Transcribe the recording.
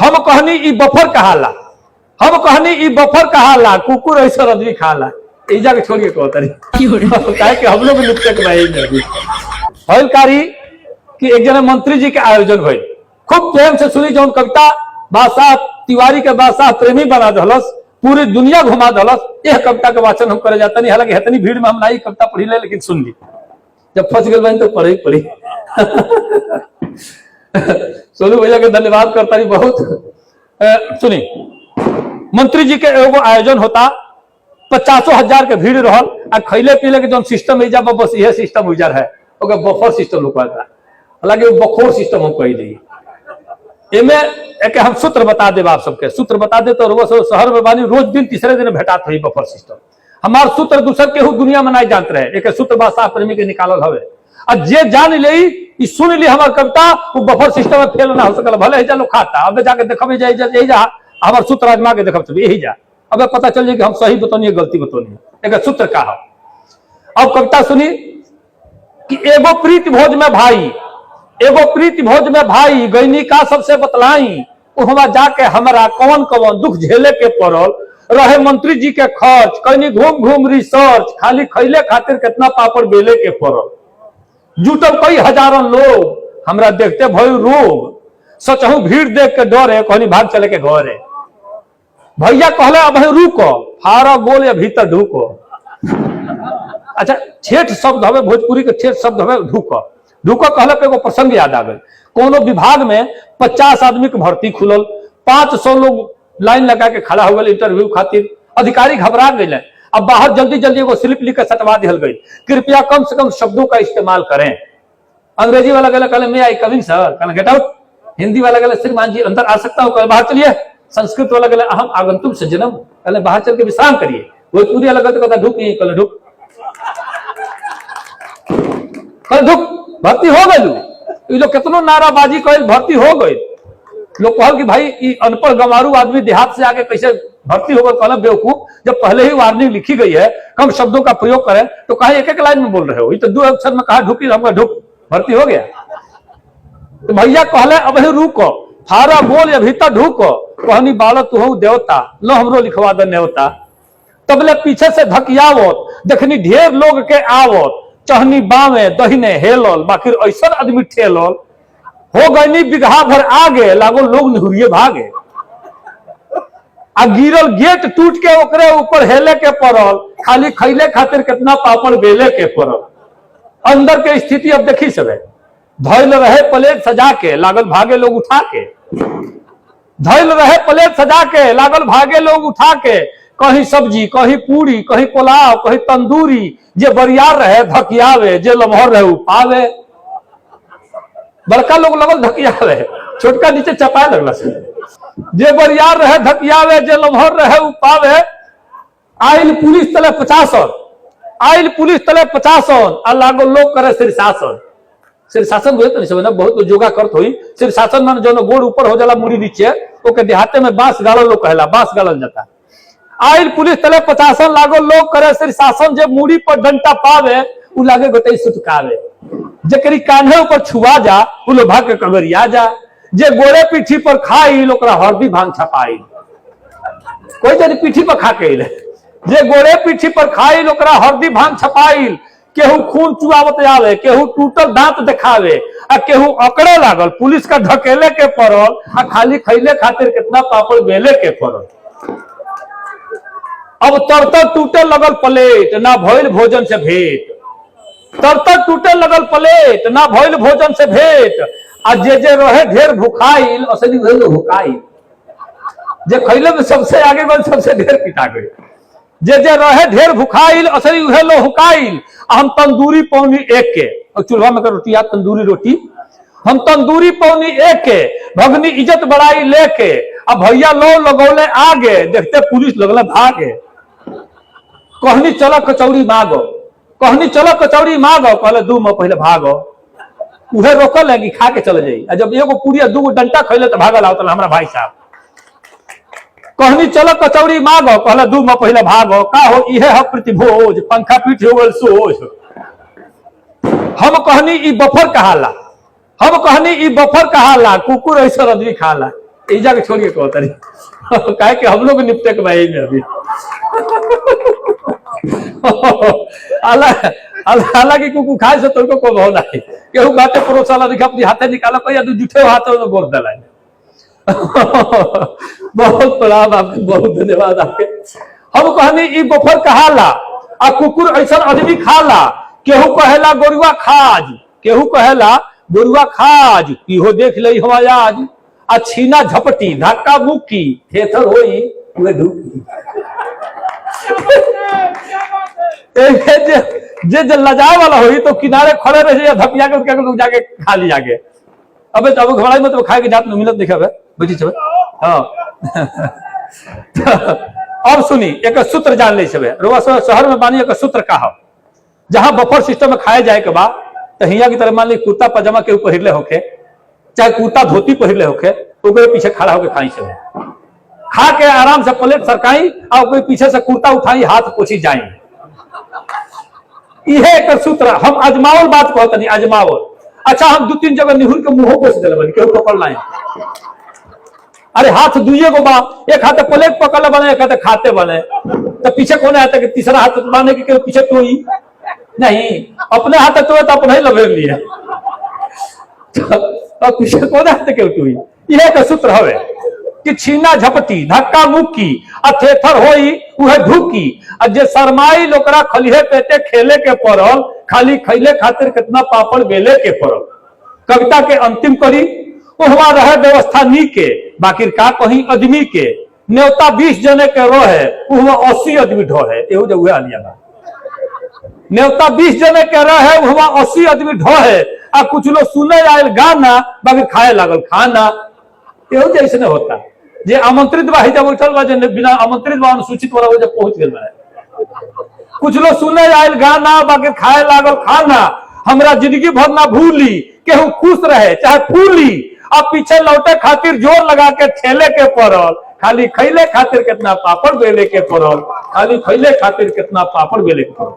हम कहनी ई बफर कहाला, हम कहनी ई बफर कहाला, कुकुर ऐसा रदवी खाला। इजा के छोड़िए कहतरी काहे कि हम लोग निपटे के भाई हलकारी कि एक जना मंत्री जी के आयोजन भइल, खूब प्रेम से सुनी जौन कविता बादशाह तिवारी के बादशाह प्रेमी बना दहलस, पूरी दुनिया घुमा दहलस। यह कविता के वाचन हम करे जाता नहीं, हालांकि इतनी भीड़ में हम नहीं कविता पढ़ी ले, लेकिन सुन ली जब फंस गए बहन तो पढ़ी पढ़ी सोनू भैया के धन्यवाद करता नहीं बहुत। सुनी मंत्री जी के एगो आयोजन होता, 50,000 के भीड़ रहल, आ खैले पीले के जो सिस्टम है बस यह सिस्टम उजर है, बफर सिस्टम लोग कहता, हालांकि वो बखोर सिस्टम हम कही दी। एमे एक हम सूत्र बता दे, आप सबके सूत्र बता दे तो शहर में बानी रोज दिन तीसरे दिन भेटात हुई बफर सिस्टम। हमार सूत्र दूसर के दुनिया में नहीं जानते रहे, एक सूत्र बादशाह प्रेमी के निकालल हवे, और जे जान ले सुन ली हमार कविता वो बफर सिस्टम में फेल ना हो सकल, भले ही लोग खाता। अब जाके देखब यही जा हमार सूत्र आजमा के देखब यही जा, अब पता चल जाए कि हम सही बतौनी गलती बतौनी, एक सूत्र का हो। अब कविता सुनी कि एगो प्रीति भोज में भाई, एगो प्रीति भोज में भाई गैनी का सबसे बतलाई, वहां जाके हमारा कौन कौन दुख झेले के पड़ल, रहे मंत्री जी के खर्च, कहीं घूम घूम रिसर्च, खाली खैले खातिर कितना पापड़ बेले के पड़ल। जुटल कई हजारों लोग हमरा देखते भय रोग, सचहू भीड़ देख के डरे, कहनी भाग चले के घरे। भैया कहले अब रुको, फारा गोल या भीतर ढूको। अच्छा ठेठ शब्द हवे, भोजपुरी के ठेठ शब्द हवे ढूको। ढूको कहले पे एगो प्रसंग याद आ गए, कोनो विभाग में 50 आदमी के भर्ती खुलल, 500 लोग लाइन लगा के खड़ा हो गए इंटरव्यू खातिर। अधिकारी घबरा गए, अब बाहर जल्दी जल्दी एगो स्लिप लिख के सटवा दिहल गई, कृपया कम से कम शब्दों का इस्तेमाल करें। अंग्रेजी वाला गला कहले मे आई कमिंग सर, कहले गेट आउट। हिंदी वाला गला श्रीमान जी अंदर आ सकता हूं, कहले बाहर चलिए। संस्कृत वाला गला अहम आगंतुक सज्जनम, कहले बाहर चल के विश्राम करिए। भोजपुरी वाला गला कहता ढुक, कहले ढुक, कहले ढुक, भर्ती हो गई। लोग कितनो नाराबाजी कल, भर्ती हो गई। लोग कहल कि भाई अनपढ़ गंवारू आदमी देहात से आके कैसे भर्ती होगा, कहना बेवकूफ, जब पहले ही वार्निंग लिखी गई है कम शब्दों का प्रयोग करें तो कहा एक एक लाइन में बोल रहे हो, ये तो 2 अक्षर में कहा ढुकी, हमका ढुक, भर्ती हो गया। तो भैया कहले अब रुको, थारा बोल या भीतर ढुको, कहनी बालक तू हो देवता, लो हमरो लिखवा दे न्योता। तबले पीछे से धकियावत, देखनी ढेर लोग के आवत, चहनी बामे दहिने हेलल, बाकी ऐसा आदमी ठेलल, हो गई बिगहा भर आगे, लागो लोग निहुरिए भागे। आ गिरल गेट टूट के ओकरे ऊपर हेले के पड़ल, खाली खैले खातिर कितना पापड़ बेले के पड़ल। अंदर के स्थिति अब देखी सब, धैल रहे प्लेट सजा के, लागल भागे लोग उठा के। धैल रहे प्लेट सजा के, लागल भागे लोग उठा के, कहीं सब्जी, कहीं पूरी, कहीं पुलाव, कहीं तंदूरी। जे बरियार रहे धकियावे, जे लम्हर रहे उपावे। बड़का लोग लगल धकियावे, छोटका नीचे चपाए लगला से। जे बरियार रहे धकियावे, जे लम्हर रहे उपावे। आइल पुलिस तले 50, आइल पुलिस तले 50, आ लागो लोग करे शीर्षासन। शीर्षासन हुए तो नहीं बहुत योगा करत हुई। शीर्षासन मान जो गोड़ ऊपर हो जाला मुड़ी नीचे, ओके देहाते में बांस गाड़ल लोग कहला, बांस गाड़ल जाता। आइल पुलिस तले 50, लागो लोग करे शीर्षासन, जे मुड़ी पर डंटा पावे उ लागे गोटे सुटकावे। जकरी कान्हे ऊपर छुआ जा उ लोग भाग के कगरिया जा। जे गोरे पीठी पर खाई ओकरा हरदी भांग छपाई, कोई जन पीठी पर खा के जे गोरे पीठी पर खाई ओकरा हरदी भांग छपाई। केहू खून चुआवत आवे, केहू टूटल दांत दिखावे, आ केहू अकड़े लागल, पुलिस का ढकेले के पड़ल, आ खाली खैले खातिर कितना पापड़ बेले के पड़ल। अब तरतर टूटे लगल प्लेट, ना भइल भोजन से भेंट। तरतर टूटे लगल प्लेट, ना भइल भोजन से भेंट। आ जे रहे ढेर भुखाइल, असली वही भुखाइल। जे खैले में सबसे आगे गल, सबसे ढेर पिटा गए। जे रहे ढेर भुखाइल, असली उहे लो हुकाइल। हम तंदूरी पौनी एक के, और चूल्हा में रोटी या तंदूरी रोटी, हम तंदूरी पौनी एक के, भगनी इज्जत बढ़ाई लेके। अब भैया लो लगौले आगे, देखते पुलिस लगल भागे। कहनी चलो कचौड़ी मांगो, कहनी चलो कचौड़ी मांगो, कहले 2 में पहले भागो। उहे रोकल है कि खा के चले जाई। जब एगो पूरी 2 डंटा खैले तो भागल आओ, हमारा भाई साहब। कहनी चलो कचौड़ी मांगो, कहले 2 में पहले भागो। का हो इहे है प्रतिभोज, पंखा पीठ हो गल सोच। हम कहनी ई बफर कहाला, हम कहनी ई बफर कहाला, कुकुर ऐसा रदवी खाला। ईजा के छोड़िए कहो तरी काहे कि हम लोग निपटे के भाई में अभी हालांकि कुकु खाए से तुमको को भाव नहीं केहू बाटे परोसाला दिखा अपनी हाथे निकाला कोई या जूठे हाथ में बोल दिला बहुत प्रणाम आपके, बहुत धन्यवाद आपके। हम कहनी ई बफर कहाला आ कुकुर ऐसा आदमी खाला, केहू कहेला गोरुआ खाज, केहू कहेला गोरुआ खाज, इहो देख ले हमारा आज आ छीना झपटी धक्का मुक्की थेथर होई वे ढुकी जे लजाए वाला होई तो किनारे खड़े रहे या धपिया के लोग जाके खा ली जाके। अबे अब घबराई मत, खाए के जात में मिलत दिखावे बेटी सब। हाँ अब सुनी एक सूत्र जान ले सब रोवा शहर में बानी एक सूत्र कहा, जहां बफर सिस्टम में खाए जाए के बाद तो हिया की तरह मान ली कुर्ता पजामा के ऊपर हिरले होके चाहे कुर्ता धोती पहिरले होके तो पीछे खड़ा होके खाई सब, खा के आराम से प्लेट सरकाई और कोई पीछे से कुर्ता उठाई हाथ पोछी जाई। यह एक सूत्र हम अजमावल बात कहते नहीं अजमावल। अच्छा हम 2-3 जगह निहुर के मुंह पोछ दिले बनी केहू पकड़ लाई, अरे हाथ दुइये गो बा, एक हाथ प्लेट पकड़ बने एक हाथ खाते बने, तो पीछे कौन आता कि तीसरा हाथ माने कि पीछे टोई नहीं, अपने हाथ टोए तो अपने ही लगे लिए तो पीछे कौन आता क्यों टोई। यह एक सूत्र हवे कि छीना झपटी धक्का मुक्की अथेथर होई उहे ढुकी, जे शरमाई लोकरा खलिहे पेटे खेले के पड़ल, खाली खैले खातिर कितना पापड़ बेले के पड़ल। कविता के अंतिम करी वहां रहे व्यवस्था नी के, बाकी का कहीं आदमी के न्योता 20 जने के रहे वहां 80 आदमी ढो है, एहू जब हुए आलिया न्योता 20 जने के रहे वहां 80 आदमी ढो है, आ कुछ लोग सुने आयल गाना बाकी खाए लागल खाना, एहू जैसे नहीं होता। जे आमंत्रित बा जब उठल बा, बिना आमंत्रित बा अनुसूचित वाला जब पहुंच गए है, कुछ लोग सुने आयल गाना बाकी खाए लागल खाना, हमरा जिंदगी भर ना भूली केहू खुश रहे चाहे फूली, अब पीछे लौटे खातिर जोर लगा के ठेले के पड़ल, खाली खैले खातिर कितना पापड़ बेले के पड़ल, खाली खैले खातिर कितना पापड़ बेले के पड़ल।